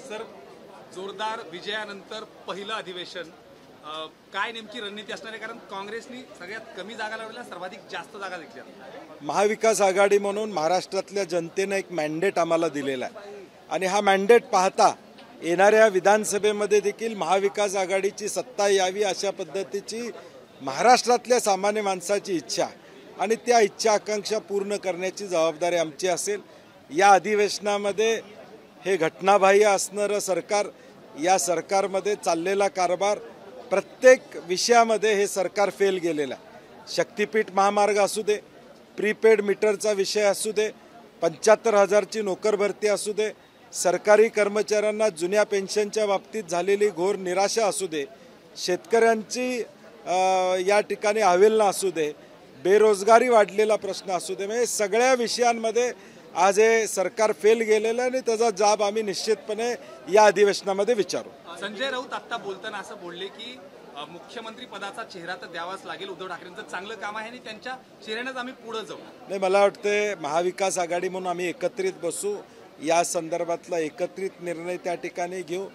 Sir, जोरदार विजयानंतर पहिलं अधिवेशन काय नेमकी रणनीती असणार आहे? कारण काँग्रेसनी सगळ्यात कमी जागा लढवल्या, सर्वाधिक जास्त जागा जिंकल्या. महाविकास आघाडी म्हणून महाराष्ट्रातल्या जनतेने एक मॅन्डेट आम्हाला दिलेला आहे आणि हा मॅन्डेट पाहता येणाऱ्या विधानसभेमध्ये देखील महाविकास आघाडीची सत्ता यावी अशा पद्धतीची महाराष्ट्रातल्या सामान्य माणसाची इच्छा आणि त्या इच्छा आकांक्षा पूर्ण करण्याची जबाबदारी आमची असेल. या अधिवेशनामध्ये हे घटनाबाह्य असणारं सरकार, या सरकारमध्ये चाललेला कारभार, प्रत्येक विषयामध्ये हे सरकार फेल गेलेलं आहे. शक्तीपीठ महामार्ग असू दे, प्रीपेड मीटरचा विषय असू दे, 75,000ची नोकर भरती असू दे, सरकारी कर्मचाऱ्यांना जुन्या पेन्शनच्या बाबतीत झालेली घोर निराशा असू दे, शेतकऱ्यांची या ठिकाणी अवेलना असू दे, बेरोजगारी वाढलेला प्रश्न असू दे, म्हणजे सगळ्या विषयांमध्ये आज हे सरकार फेल गेलेलं आहे आणि त्याचा जाब आम्ही निश्चितपणे या अधिवेशनामध्ये विचारू. संजय राऊत आता बोलताना असं बोलले की मुख्यमंत्री पदाचा चेहरा तर द्यावाच लागेल. उद्धव ठाकरेंचं चांगलं काम आहे आणि त्यांच्या चेहऱ्यानेच आम्ही पुढे जाऊ. नाही, मला वाटते महाविकास आघाडी म्हणून आम्ही एकत्रित बसू, या संदर्भातला एकत्रित निर्णय त्या ठिकाणी घेऊ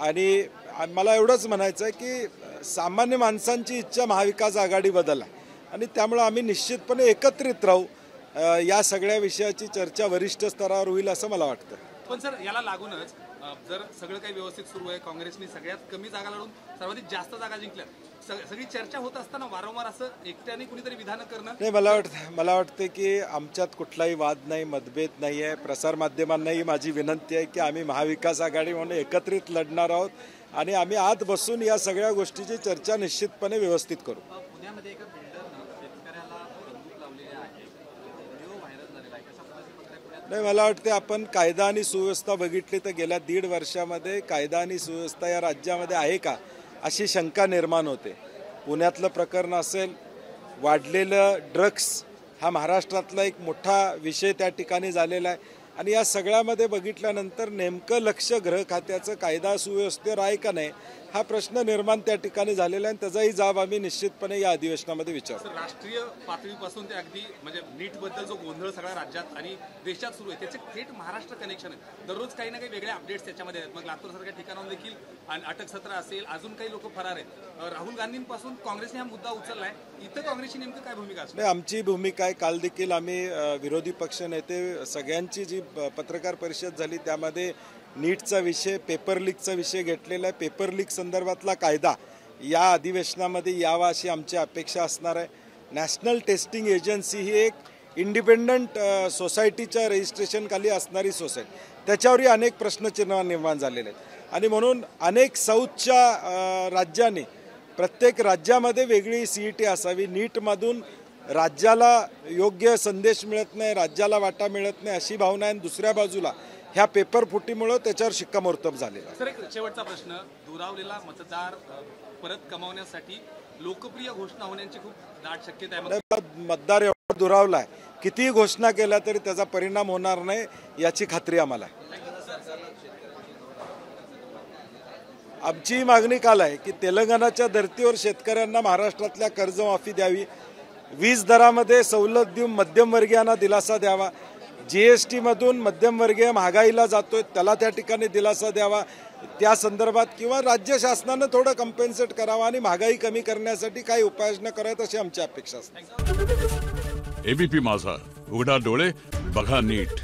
आणि मला एवढंच म्हणायचं आहे की सामान्य माणसांची इच्छा महाविकास आघाडीबद्दल आहे आणि त्यामुळे आम्ही निश्चितपणे एकत्रित राहू. या सगळ्या विषयाची चर्चा वरिष्ठ स्तरावर होईल असं मला वाटतं. पण सर, याला लागूनच जर सगळं काही व्यवस्थित सुरू आहे, काँग्रेसने सगळ्यात कमी जागा लढून सर्वाधिक जास्त जागा जिंकल्या, सगळी चर्चा होत असताना वारंवार असं एकट्याने कुणीतरी विधान करणं. नाही, मला वाटतं की आमच्यात कुठलाही वाद नाही, मतभेद नाही आहे. प्रसारमाध्यमांनाही माझी विनंती आहे की आम्ही महाविकास आघाडी म्हणून एकत्रित लढणार आहोत आणि आम्ही आत बसून या सगळ्या गोष्टीची चर्चा निश्चितपणे व्यवस्थित करू. पुण्यामध्ये एका बिल्डरनं शेतकऱ्याला बंदूक लावलेली आहे, व्हिडिओ व्हायरल झालेला आहे. कशा पद्धतीने? नाही, मला वाटते आपण कायदा आणि सुव्यवस्था बघितली तर गेल्या 1.5 वर्षामध्ये कायदा आणि सुव्यवस्था या राज्यामध्ये आहे का अशी शंका निर्माण होते. पुण्यातलं प्रकरण असेल, वाढलेलं ड्रग्स हा महाराष्ट्रातला एक मोठा विषय त्या ठिकाणी झालेला आहे आणि या सगळ्यामध्ये बघितल्यानंतर नेमकं लक्ष गृह खात्याचं कायदा सुव्यवस्थेवर आहे का नाही हा प्रश्न निर्माण त्या ठिकाणी झालेला आहे आणि त्याचाही जाब आम्ही निश्चितपणे या अधिवेशनामध्ये विचारू. राष्ट्रीय पातळीपासून ते अगदी म्हणजे नीटबद्दल जो गोंधळ सगळ्या राज्यात आणि देशात सुरू आहे त्याचे थेट महाराष्ट्र कनेक्शन आहे. दररोज काही ना काही वेगळे अपडेट्स त्याच्यामध्ये आहेत. मग लातूरसारख्या ठिकाणाहून देखील अटक सत्र असेल, अजून काही लोक फरार आहेत. राहुल गांधींपासून काँग्रेसने हा मुद्दा उचललाय. इथं काँग्रेसची नेमकं काय भूमिका असते? आमची भूमिका आहे. काल देखील आम्ही विरोधी पक्ष नेते सगळ्यांची जी पत्रकार परिषद झाली त्यामध्ये नीटचा विषय, पेपर लीकचा विषय घेतलेला आहे. पेपर लीक संदर्भातला कायदा या अधिवेशनामध्ये यावा अशी आमची अपेक्षा असणार आहे. नॅशनल टेस्टिंग एजन्सी ही एक इंडिपेंडंट सोसायटीच्या रजिस्ट्रेशनखाली असणारी सोसायटी, त्याच्यावरही अनेक प्रश्नचिन्ह निर्माण झालेले आहेत आणि म्हणून अनेक साऊथच्या राज्यांनी प्रत्येक राज्यामध्ये वेगळी CET असावी. नीटमधून राज्याला योग्य संदेश मिळत नाही, राज्याला वाटा मिळत नाही अशी भावना आहे. दुसऱ्या बाजूला ह्या पेपर फुटीमुळं त्याच्यावर शिक्कामोर्तब झालेला. सर, एक शेवटचा प्रश्न. दुरावलेला मतदार परत कमावण्यासाठी लोकप्रिय घोषणा होण्याची खूप दाट शक्यता आहे. मतदार एवढा दुरावला आहे, कितीही घोषणा केल्या तरी त्याचा परिणाम होणार नाही याची खात्री आम्हाला आहे. आमची मागणी काल आहे की तेलंगणाच्या धर्तीवर शेतकऱ्यांना महाराष्ट्रातल्या कर्जमाफी द्यावी, वीज दरामध्ये सवलत देऊन मध्यमवर्गीयांना दिलासा द्यावा, GST मधून मध्यमवर्गीय महागाईला जातोय त्याला त्या ठिकाणी दिलासा द्यावा, त्या संदर्भात किंवा राज्य शासनानं थोडं कम्पेन्सेट करावं आणि महागाई कमी करण्यासाठी काही उपाययोजना कराव्यात अशी आमची अपेक्षा असते. ABP माझा, उघडा डोळे बघा नीट.